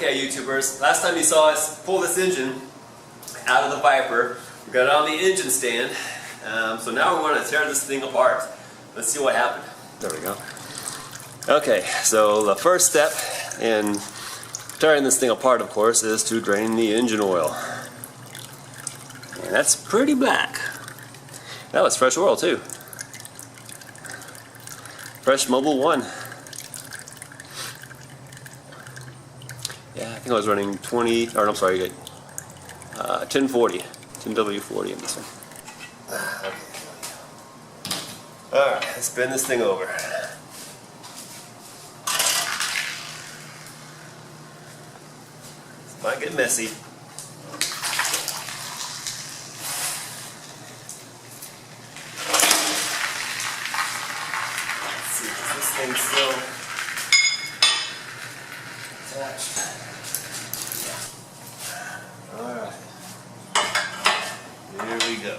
Okay, YouTubers, last time you saw us pull this engine out of the Viper, we got it on the engine stand, so now we want to tear this thing apart. Let's see what happened. There we go. Okay, so the first step in tearing this thing apart, of course, is to drain the engine oil. And that's pretty black. That was fresh oil too. Fresh Mobil 1. Yeah, I think I was running 1040, 10W40 in this one. Okay. Alright, let's bend this thing over. This might get messy. Let's see, is this thing still attached? Alright. Here we go.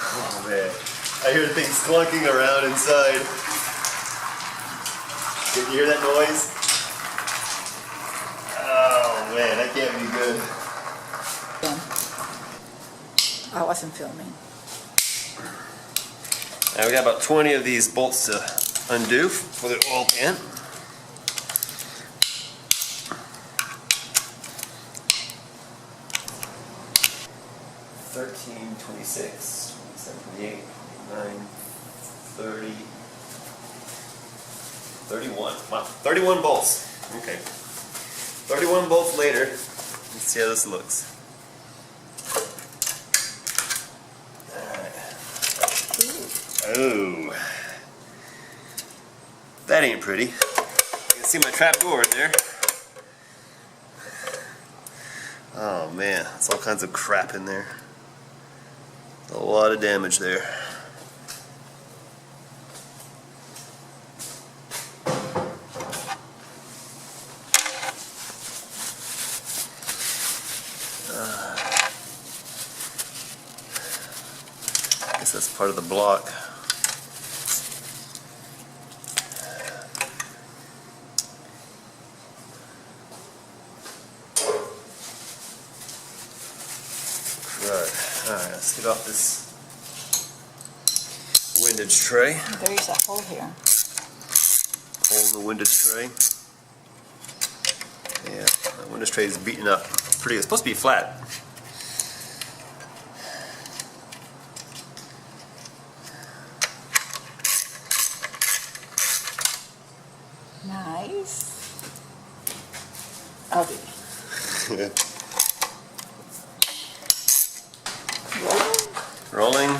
Oh man. I hear things clunking around inside. Did you hear that noise? Oh man, that can't be good. I wasn't filming. Now we got about 20 of these bolts to undo for the oil pan. $13, $26, $27, $28, $29, $30, $31. Wow, 31 bolts. Okay. 31 bolts later. Let's see how this looks. Alright. Oh. That ain't pretty. You can see my trap door in there. Oh man, it's all kinds of crap in there. A lot of damage there. I guess that's part of the block. Alright, let's get off this windage tray. There is a hole here. Hole in the windage tray. Yeah, the windage tray is beaten up. Pretty. It's supposed to be flat. Nice. Okay. Rolling.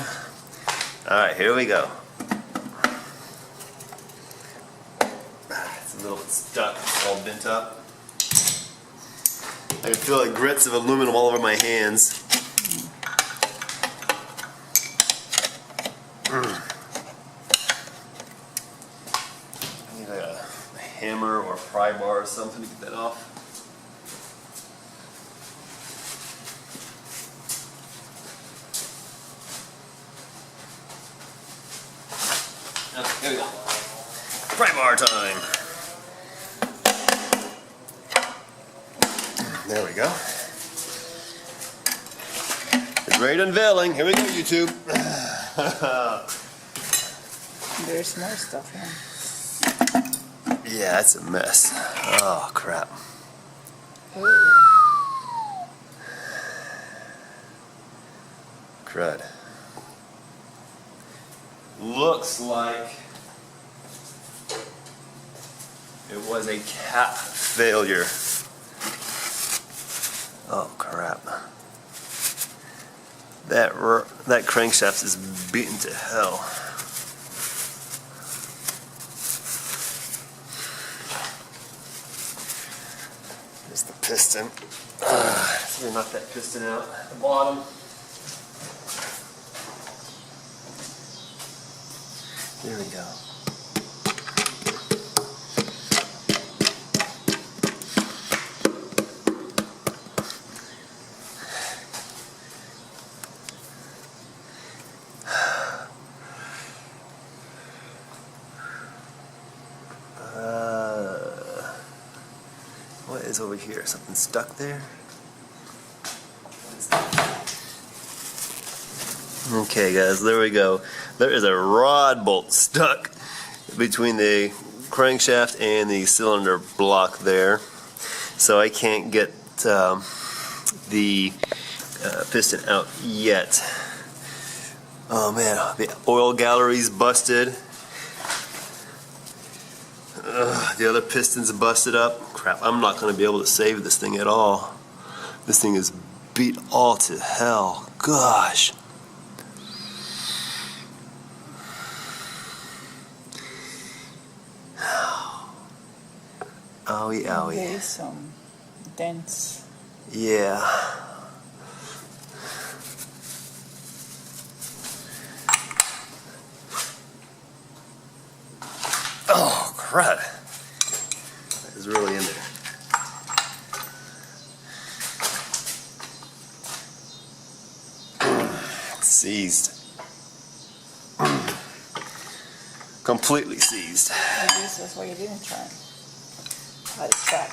Alright, here we go. It's a little bit stuck. It's all bent up. I can feel like grits of aluminum all over my hands. I need a hammer or a pry bar or something to get that off. Okay, here we go. Pry bar time. There we go. The great unveiling. Here we go, YouTube. There's more stuff here. Yeah, it's a mess. Oh, crap. Ooh. Crud. Looks like it was a cap failure. Oh crap. That crankshaft is beaten to hell. There's the piston. So we knock that piston out at the bottom. There we go. is over here. Something stuck there. Okay guys, there we go. There is a rod bolt stuck between the crankshaft and the cylinder block there. So I can't get the piston out yet. Oh man, the oil gallery's busted. The other piston's busted up. Crap, I'm not going to be able to save this thing at all. This thing is beat all to hell. Gosh. Owie, owie. There's some dents. Yeah. Oh, crud. That is really in there. Seized. Completely seized. Maybe that's why you didn't turn. Let it back.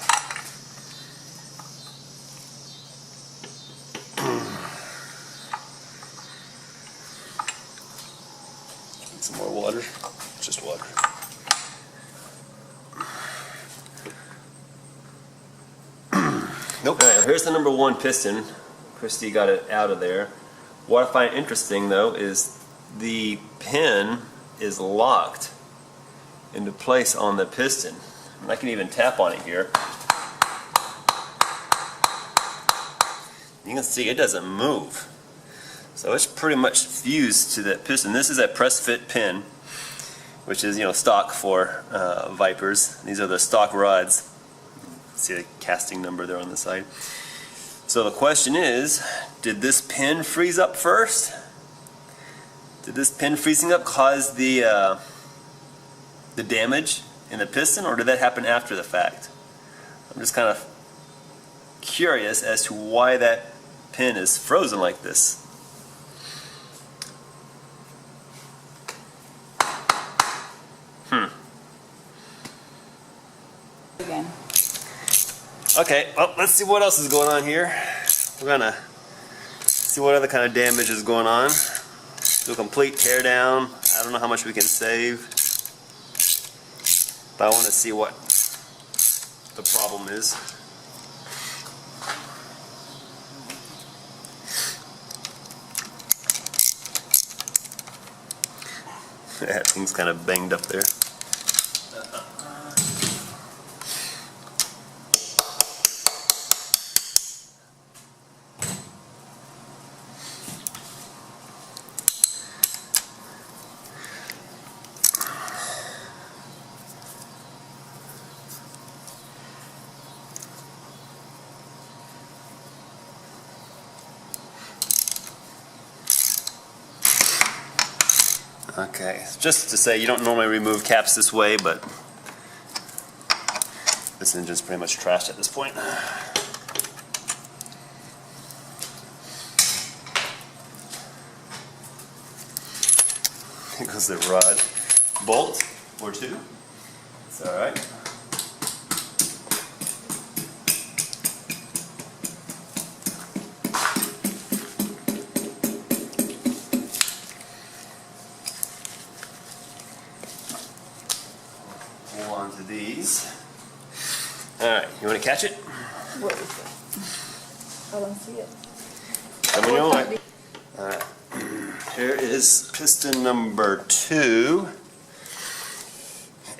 Some more water. Just water. Nope. Alright, here's the number 1 piston. Christy got it out of there. What I find interesting though is the pin is locked into place on the piston. And I can even tap on it here. You can see it doesn't move. So it's pretty much fused to that piston. This is a press fit pin, which is, you know, stock for Vipers. These are the stock rods. See the casting number there on the side. So the question is, did this pin freeze up first? Did this pin freezing up cause the damage in the piston, or did that happen after the fact? I'm just kind of curious as to why that pin is frozen like this. Again. Okay, well, let's see what else is going on here. We're gonna see what other kind of damage is going on. Do a complete tear down. I don't know how much we can save, but I want to see what the problem is. That thing's kind of banged up there. Okay, just to say, you don't normally remove caps this way, but this engine's pretty much trashed at this point. Here goes the rod bolt or two. It's alright. Onto these. Alright, you want to catch it? What is it? I don't see it. Coming your way. Alright. Here is piston number 2.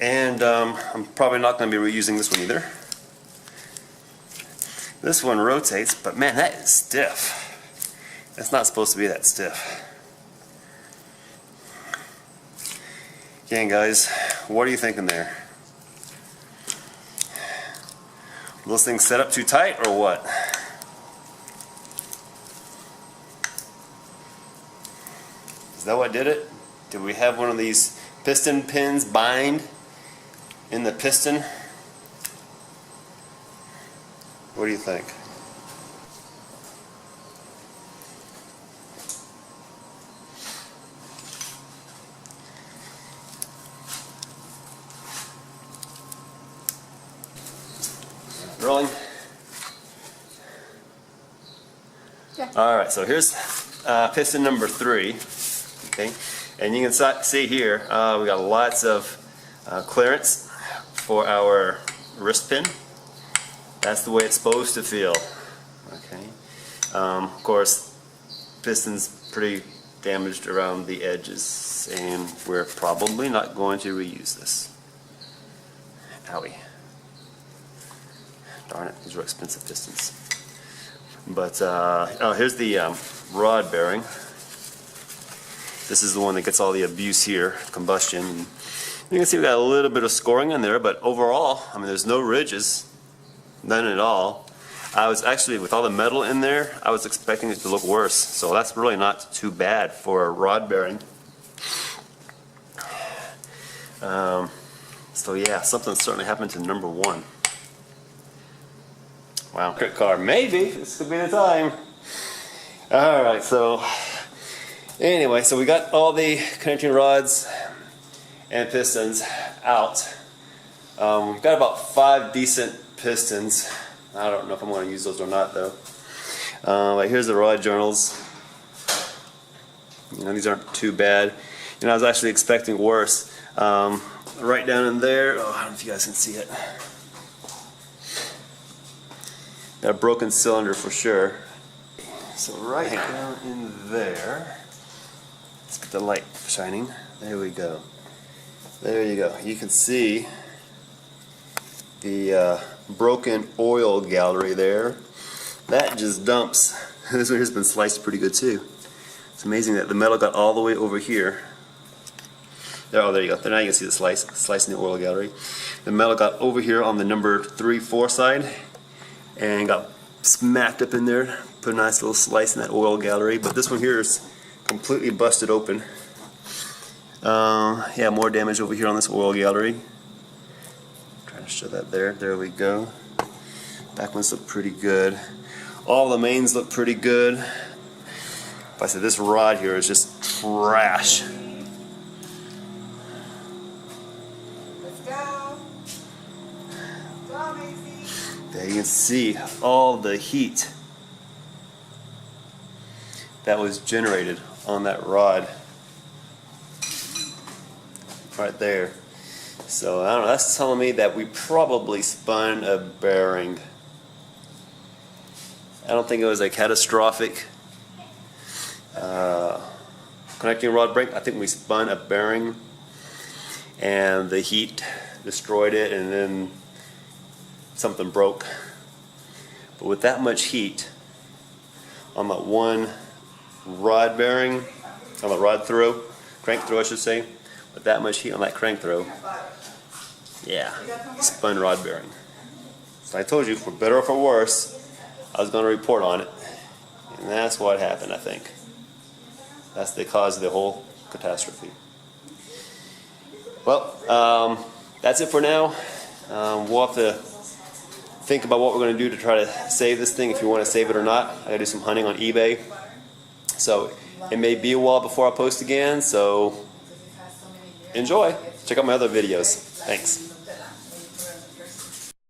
And I'm probably not going to be reusing this one either. This one rotates, but man, that is stiff. It's not supposed to be that stiff. Again, guys, what are you thinking there? Those things set up too tight or what? Is that what did it? Did we have one of these piston pins bind in the piston? What do you think? Rolling. Alright, so here's piston number 3. Okay, and you can see here we got lots of clearance for our wrist pin. That's the way it's supposed to feel. Okay, of course, piston's pretty damaged around the edges, and we're probably not going to reuse this. Owie. Darn it, these are expensive pistons. But oh, here's the rod bearing. This is the one that gets all the abuse here, combustion. And you can see we got a little bit of scoring in there, but overall, I mean, there's no ridges, none at all. I was actually, with all the metal in there, I was expecting it to look worse. So that's really not too bad for a rod bearing. So yeah, something certainly happened to number 1. Wow, crit car, maybe this could be the time. Alright, so anyway, so we got all the connecting rods and pistons out. We've got about 5 decent pistons. I don't know if I'm going to use those or not though. But here's the rod journals. You know, these aren't too bad. You know, I was actually expecting worse. Right down in there, oh, I don't know if you guys can see it. Got a broken cylinder for sure. So right down in there, let's get the light shining. There we go. There you go. You can see the broken oil gallery there. That just dumps. This one has been sliced pretty good too. It's amazing that the metal got all the way over here. There, oh, there you go. Now you can see the slice in the oil gallery. The metal got over here on the number 3-4 side and got smacked up in there. Put a nice little slice in that oil gallery. But this one here is completely busted open. Yeah, more damage over here on this oil gallery. Trying to show that there. There we go. Back ones look pretty good. All the mains look pretty good. Like I said, this rod here is just trash. There you can see all the heat that was generated on that rod right there. So I don't know, that's telling me that we probably spun a bearing. I don't think it was a catastrophic connecting rod break. I think we spun a bearing and the heat destroyed it, and then something broke. But with that much heat on that one rod bearing, on the rod throw, crank throw I should say, with that much heat on that crank throw, yeah, spun rod bearing. So I told you, for better or for worse, I was going to report on it, and that's what happened. I think that's the cause of the whole catastrophe. Well, that's it for now. We'll have to think about what we're going to do to try to save this thing, if you want to save it or not. I got to do some hunting on eBay, so it may be a while before I post again, so enjoy. Check out my other videos. Thanks.